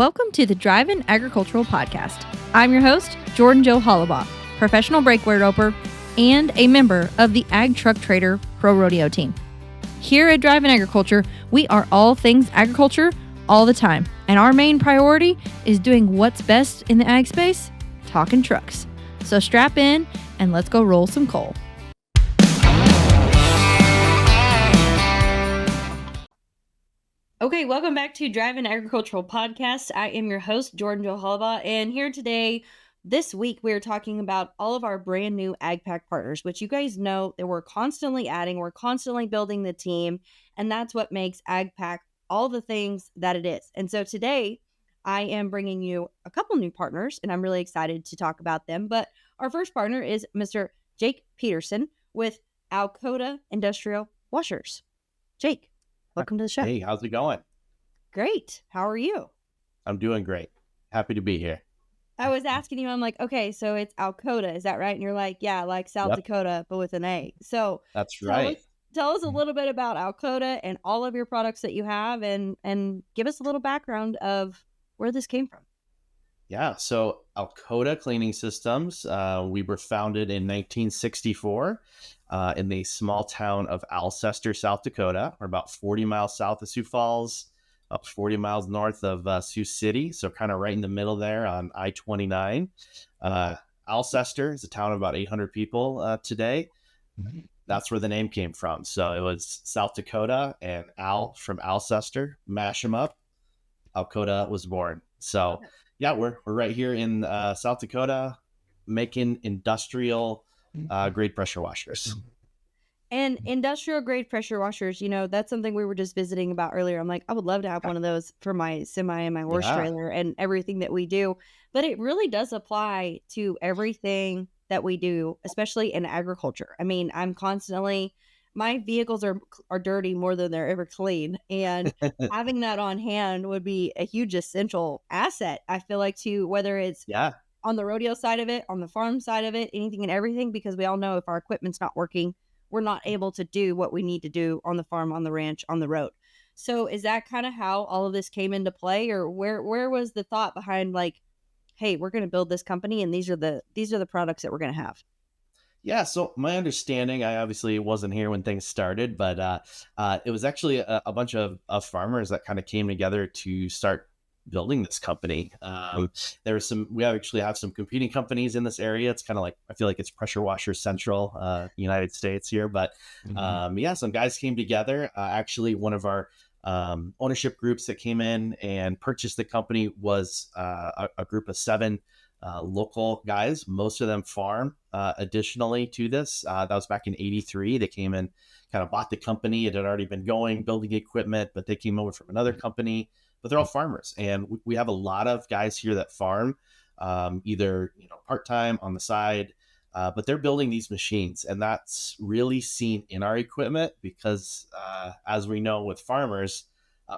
Welcome to the Drive-In Agricultural Podcast. I'm your host, Jordan Jo Hollabaugh, professional breakaway roper and a member of the Ag Truck Trader Pro Rodeo team. Here at Drive-In Agriculture, we are all things agriculture all the time, and our main priority is doing what's best in the ag space, talking trucks. So strap in and let's go roll some coal. Okay, welcome back to Drive-In Agricultural Podcast. I am your host, Jordan Jo Hollabaugh, and here today, this week, we're talking about all of our brand new AgPack partners, which you guys know that we're constantly adding, we're constantly building the team, and that's what makes AgPack all the things that it is. And so today, I am bringing you a couple new partners, and I'm really excited to talk about them. But our first partner is Mr. Jake Peterson with Alkota Industrial Washers. Jake, welcome to the show. Hey, how's it going? Great. How are you? I'm doing great. Happy to be here. I was asking you, I'm like, okay, so it's Alkota, is that right? And you're like, yeah, like South Dakota, but with an A. So that's right. Tell us a little bit about Alkota and all of your products that you have, and give us a little background of where this came from. Yeah, so Alkota Cleaning Systems, we were founded in 1964 in the small town of Alcester, South Dakota. We're about 40 miles south of Sioux Falls, up 40 miles north of Sioux City, so kind of right in the middle there on I-29. Alcester is a town of about 800 people today. That's where the name came from. So it was South Dakota and Al from Alcester, mash them up. Alkota was born. So yeah, we're right here in South Dakota making industrial grade pressure washers. And industrial grade pressure washers, you know, that's something we were just visiting about earlier. I'm like, I would love to have one of those for my semi and my horse trailer and everything that we do. But it really does apply to everything that we do, especially in agriculture. I mean, my vehicles are dirty more than they're ever clean. And having that on hand would be a huge essential asset, I feel like, to whether it's on the rodeo side of it, on the farm side of it, anything and everything, because we all know if our equipment's not working, we're not able to do what we need to do on the farm, on the ranch, on the road. So is that kind of how all of this came into play, or where was the thought behind, like, hey, we're going to build this company and these are the products that we're going to have? Yeah, so my understanding, I obviously wasn't here when things started, but it was actually a bunch of farmers that kind of came together to start building this company. We actually have some competing companies in this area. It's kind of like, I feel like it's Pressure Washer Central, United States here. But some guys came together. Actually, one of our ownership groups that came in and purchased the company was a group of 7 local guys. Most of them farm additionally to this. That was back in 83. They came in, kind of bought the company. It had already been going, building equipment, but they came over from another company. But they're all farmers, and we have a lot of guys here that farm, either part-time on the side, but they're building these machines, and that's really seen in our equipment because, as we know with farmers,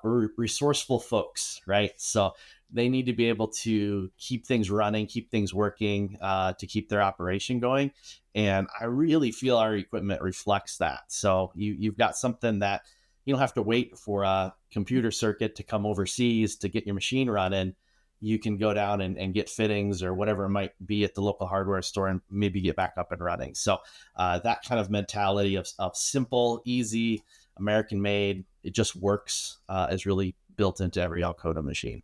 we're resourceful folks, right? So they need to be able to keep things running, keep things working, to keep their operation going, and I really feel our equipment reflects that. So you've got something that you don't have to wait for a computer circuit to come overseas to get your machine running. You can go down and get fittings or whatever it might be at the local hardware store and maybe get back up and running. So that kind of mentality of simple, easy, American made, it just works, is really built into every Alkota machine.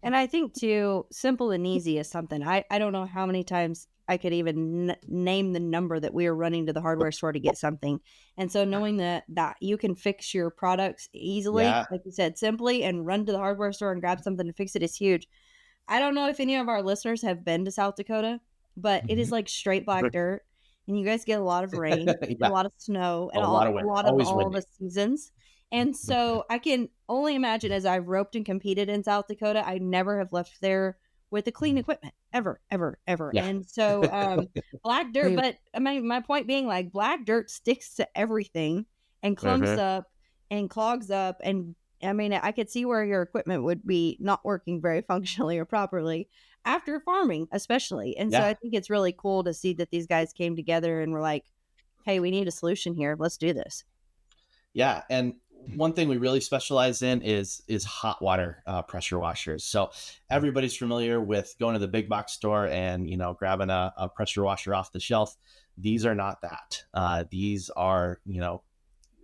And I think too, simple and easy is something. I don't know how many times I could even name the number that we are running to the hardware store to get something. And so knowing that you can fix your products easily, like you said, simply, and run to the hardware store and grab something to fix it is huge. I don't know if any of our listeners have been to South Dakota, but it is like straight black dirt, and you guys get a lot of rain, a lot of snow, and a lot of all the seasons. And so I can only imagine, as I've roped and competed in South Dakota, I never have left there with the clean equipment ever. Yeah. And so black dirt, but I mean, my point being, like, black dirt sticks to everything and clumps up and clogs up. And I mean, I could see where your equipment would be not working very functionally or properly after farming, especially. And so I think it's really cool to see that these guys came together and were like, hey, we need a solution here. Let's do this. Yeah. And one thing we really specialize in is hot water pressure washers. So everybody's familiar with going to the big box store and grabbing a pressure washer off the shelf. These are not that. These are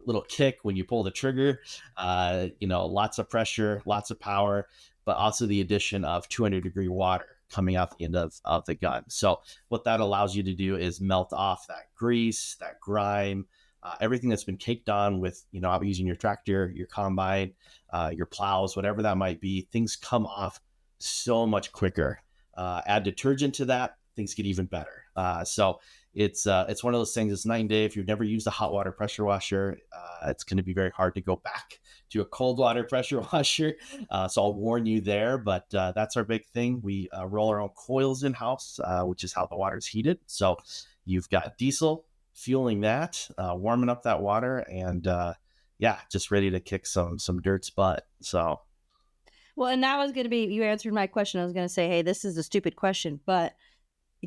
little kick when you pull the trigger. Lots of pressure, lots of power, but also the addition of 200-degree water coming out the end of the gun. So what that allows you to do is melt off that grease, that grime, everything that's been caked on with, using your tractor, your combine, your plows, whatever that might be. Things come off so much quicker. Add detergent to that, things get even better. So it's one of those things. It's night and day. If you've never used a hot water pressure washer, it's going to be very hard to go back to a cold water pressure washer. So I'll warn you there, but that's our big thing. We roll our own coils in house, which is how the water is heated. So you've got diesel fueling that, warming up that water, and just ready to kick some dirt's butt. So. Well, and that was going to be, you answered my question. I was going to say, hey, this is a stupid question, but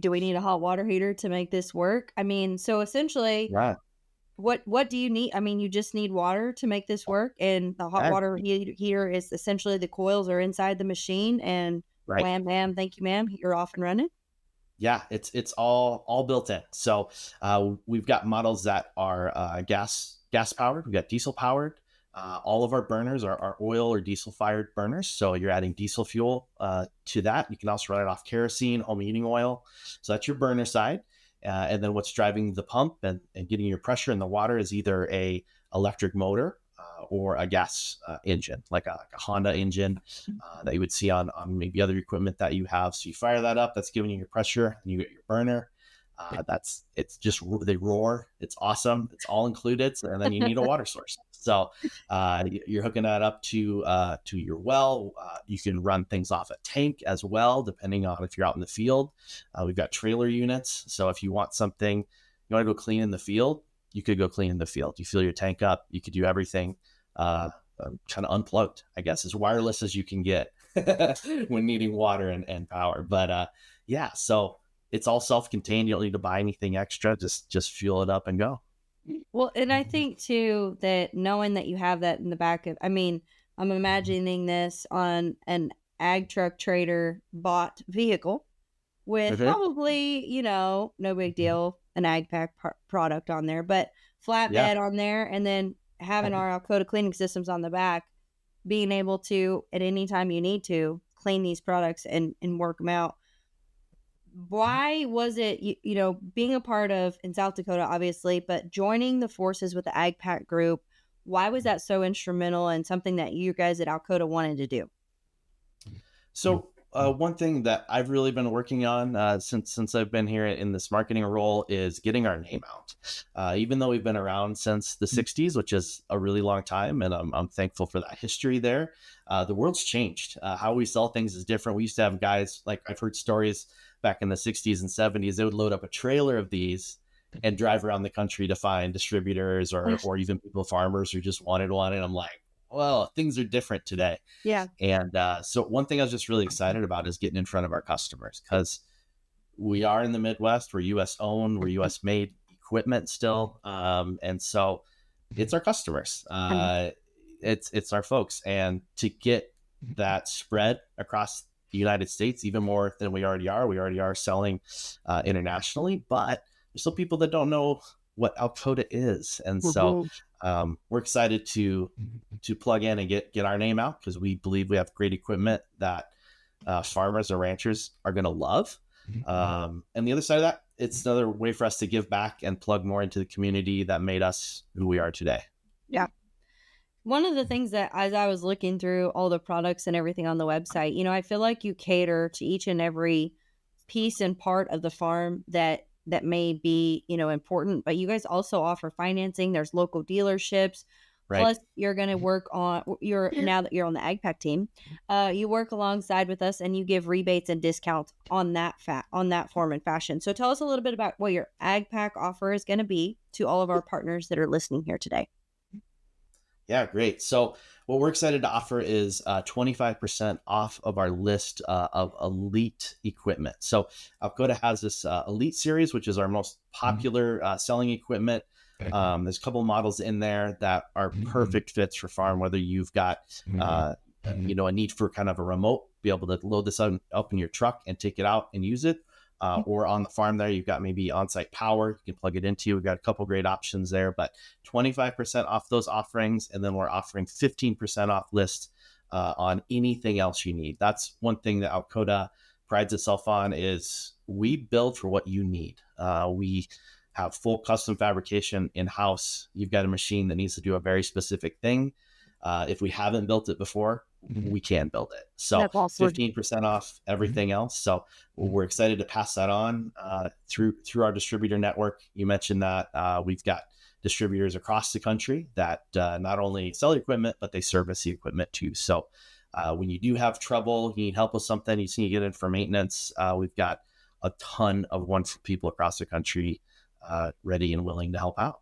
do we need a hot water heater to make this work? I mean, so essentially, Right. What do you need? I mean, you just need water to make this work, and the hot water heater is essentially the coils are inside the machine, and Right. wham, bam, thank you, ma'am, you're off and running. Yeah, it's all built in. So we've got models that are gas powered. We've got diesel powered. All of our burners are oil or diesel fired burners. So you're adding diesel fuel to that. You can also run it off kerosene, home heating oil. So that's your burner side. And then what's driving the pump and getting your pressure in the water is either a electric motor or a gas engine, like a Honda engine that you would see on maybe other equipment that you have. So you fire that up, that's giving you your pressure, and you get your burner. They roar. It's awesome. It's all included. And then you need a water source. So you're hooking that up to your well. You can run things off a tank as well, depending on if you're out in the field. We've got trailer units. So if you want something, you want to go clean in the field, you could go clean in the field. You fill your tank up. You could do everything kind of unplugged, I guess, as wireless as you can get when needing water and power. But so it's all self-contained. You don't need to buy anything extra. Just fuel it up and go. Well, and I think too that knowing that you have that in the back of, I mean, I'm imagining this on an ag truck trader bought vehicle with probably, no big deal, an AgPack product on there, but flatbed on there, and then having our Alkota cleaning systems on the back, being able to, at any time you need to, clean these products and work them out. Why was it, being a part of, in South Dakota, obviously, but joining the forces with the AgPack group, why was that so instrumental and something that you guys at Alkota wanted to do? So one thing that I've really been working on since I've been here in this marketing role is getting our name out. Even though we've been around since the 60s, which is a really long time, and I'm thankful for that history there, the world's changed. How we sell things is different. We used to have guys, like I've heard stories back in the 60s and 70s, they would load up a trailer of these and drive around the country to find distributors or even people, farmers who just wanted one. And I'm like, well, things are different today. Yeah. And so one thing I was just really excited about is getting in front of our customers, because we are in the Midwest. We're U.S. owned. We're U.S. made equipment still. And so it's our customers. It's our folks. And to get that spread across the United States, even more than we already are selling internationally, but there's still people that don't know what Alkota is. And so we're excited to plug in and get our name out, because we believe we have great equipment that farmers or ranchers are going to love. And the other side of that, it's another way for us to give back and plug more into the community that made us who we are today. Yeah. One of the things that, as I was looking through all the products and everything on the website, I feel like you cater to each and every piece and part of the farm that may be, important, but you guys also offer financing. There's local dealerships. Right. Plus you're going to work on now that you're on the AgPack team, you work alongside with us and you give rebates and discounts on that form and fashion. So tell us a little bit about what your AgPack offer is going to be to all of our partners that are listening here today. Yeah, great. So what we're excited to offer is 25% off of our list of elite equipment. So Alkota has this elite series, which is our most popular selling equipment. There's a couple models in there that are perfect fits for farm, whether you've got a need for kind of a remote, be able to load this up in your truck and take it out and use it. Or on the farm there, you've got maybe on-site power you can plug it into. We've got a couple great options there, but 25% off those offerings. And then we're offering 15% off list on anything else you need. That's one thing that Alkota prides itself on is we build for what you need. We have full custom fabrication in-house. You've got a machine that needs to do a very specific thing. If we haven't built it before, we can build it. So That's awesome. 15% off everything else. So we're excited to pass that on through our distributor network. You mentioned that we've got distributors across the country that not only sell equipment, but they service the equipment too. So when you do have trouble, you need help with something, you see you get in for maintenance, we've got a ton of wonderful people across the country ready and willing to help out.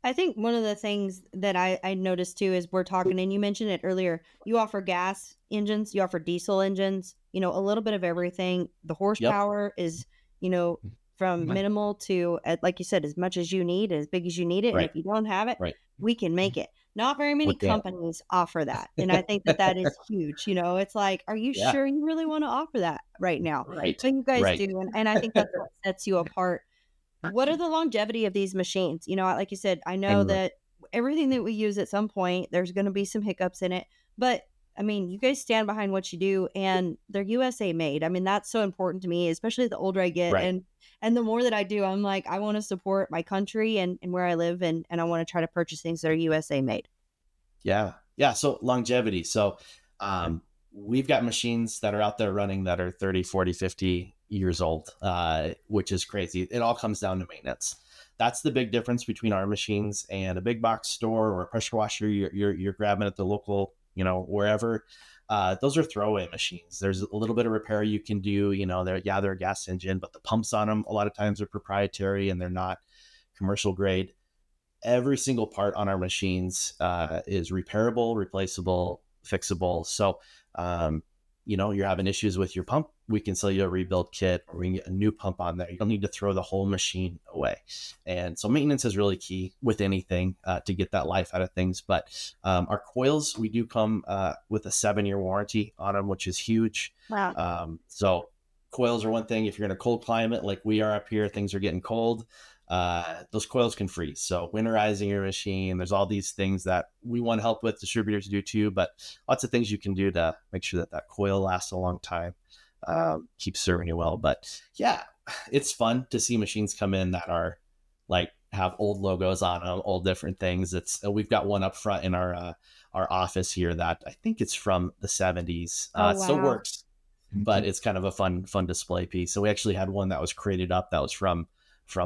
I think one of the things that I noticed too is we're talking, and you mentioned it earlier, you offer gas engines, you offer diesel engines, a little bit of everything. The Yep. horsepower is, from minimal to, like you said, as much as you need, as big as you need it. And Right. if you don't have it, Right. we can make it. Not very many With Dan. companies offer that. And I think that that is huge. It's like, are you Yeah. sure you really want to offer that right now? Right. But you guys Right. do. And I think that's what sets you apart. What are the longevity of these machines? Like you said, I know And that everything that we use at some point, there's going to be some hiccups in it. But I mean, you guys stand behind what you do and they're USA made. I mean, that's so important to me, especially the older I get. right. And the more that I do, I'm like, I want to support my country and where I live and I want to try to purchase things that are USA made. Yeah. Yeah. So longevity. So we've got machines that are out there running that are 30, 40, 50 years old, which is crazy. It all comes down to maintenance. That's the big difference between our machines and a big box store or a pressure washer you're grabbing at the local, wherever. Those are throwaway machines. There's a little bit of repair you can do. They're a gas engine, but the pumps on them a lot of times are proprietary and they're not commercial grade. Every single part on our machines is repairable, replaceable, fixable. So, you're having issues with your pump, we can sell you a rebuild kit or we can get a new pump on there. You don't need to throw the whole machine away. And so maintenance is really key with anything to get that life out of things. But our coils, we do come with a 7-year warranty on them, which is huge. Wow. So coils are one thing. If you're in a cold climate like we are up here, things are getting cold. Those coils can freeze. So winterizing your machine, there's all these things that we want to help with, distributors do too, but lots of things you can do to make sure that coil lasts a long time, keeps serving you well. But yeah, it's fun to see machines come in that are like have old logos on them, old different things. We've got one up front in our office here that I think it's from the 70s. Oh, It still wow. works, but it's kind of a fun display piece. So we actually had one that was created up that was from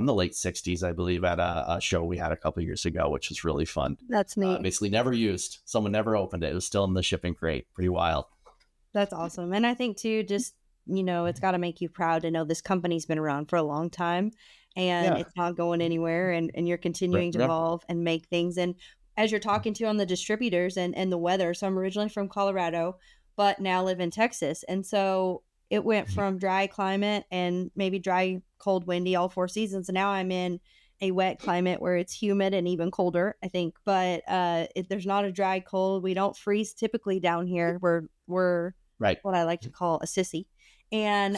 the late 60s, I believe, at a show we had a couple years ago, which was really fun. That's neat. Basically never used. Someone never opened it. It was still in the shipping crate. Pretty wild. That's awesome. And I think too, just, it's got to make you proud to know this company's been around for a long time and Yeah. it's not going anywhere and you're continuing to Yeah. evolve and make things. And as you're talking to on the distributors and the weather, so I'm originally from Colorado, but now live in Texas. And so it went from dry climate and maybe dry, cold, windy, all 4 seasons. And now I'm in a wet climate where it's humid and even colder, I think. But there's not a dry cold. We don't freeze typically down here. We're Right. what I like to call a sissy. And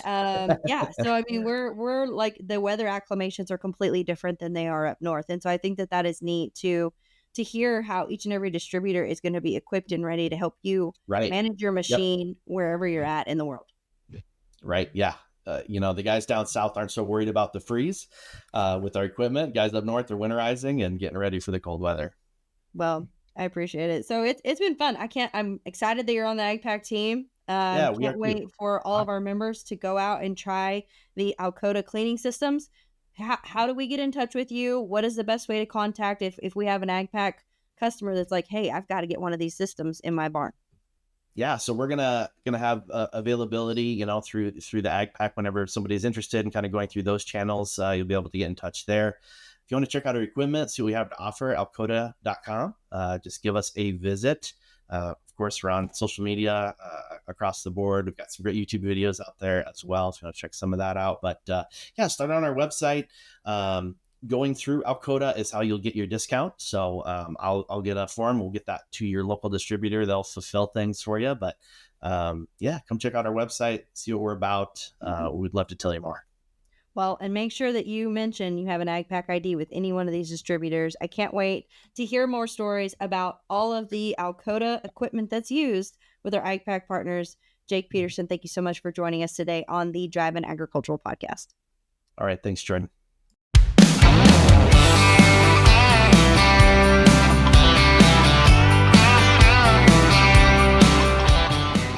yeah, so I mean, we're like the weather acclimations are completely different than they are up north, and so I think that that is neat to hear how each and every distributor is going to be equipped and ready to help you Right. manage your Yep. machine wherever you're at in the world. Right. Yeah. The guys down south aren't so worried about the freeze with our equipment. Guys up north are winterizing and getting ready for the cold weather. Well, I appreciate it. So it's been fun. I'm excited that you're on the AgPack team. Yeah, we are Can't too. wait for all of our members to go out and try the Alkota cleaning systems. How do we get in touch with you? What is the best way to contact if we have an AgPack customer that's like, hey, I've got to get one of these systems in my barn? Yeah, so we're gonna have availability, through the AgPack whenever somebody's interested in kind of going through those channels. You'll be able to get in touch there. If you want to check out our equipment, see what we have to offer, alkota.com. Just give us a visit. Of course, we're on social media across the board. We've got some great YouTube videos out there as well, so you want to check some of that out. But yeah, start on our website. Going through Alkota is how you'll get your discount. So I'll get a form. We'll get that to your local distributor. They'll fulfill things for you. But yeah, come check out our website, see what we're about. We'd love to tell you more. Well, and make sure that you mention you have an AgPack ID with any one of these distributors. I can't wait to hear more stories about all of the Alkota equipment that's used with our AgPack partners. Jake Peterson, thank you so much for joining us today on the Drive-In Agricultural Podcast. All right. Thanks, Jordan.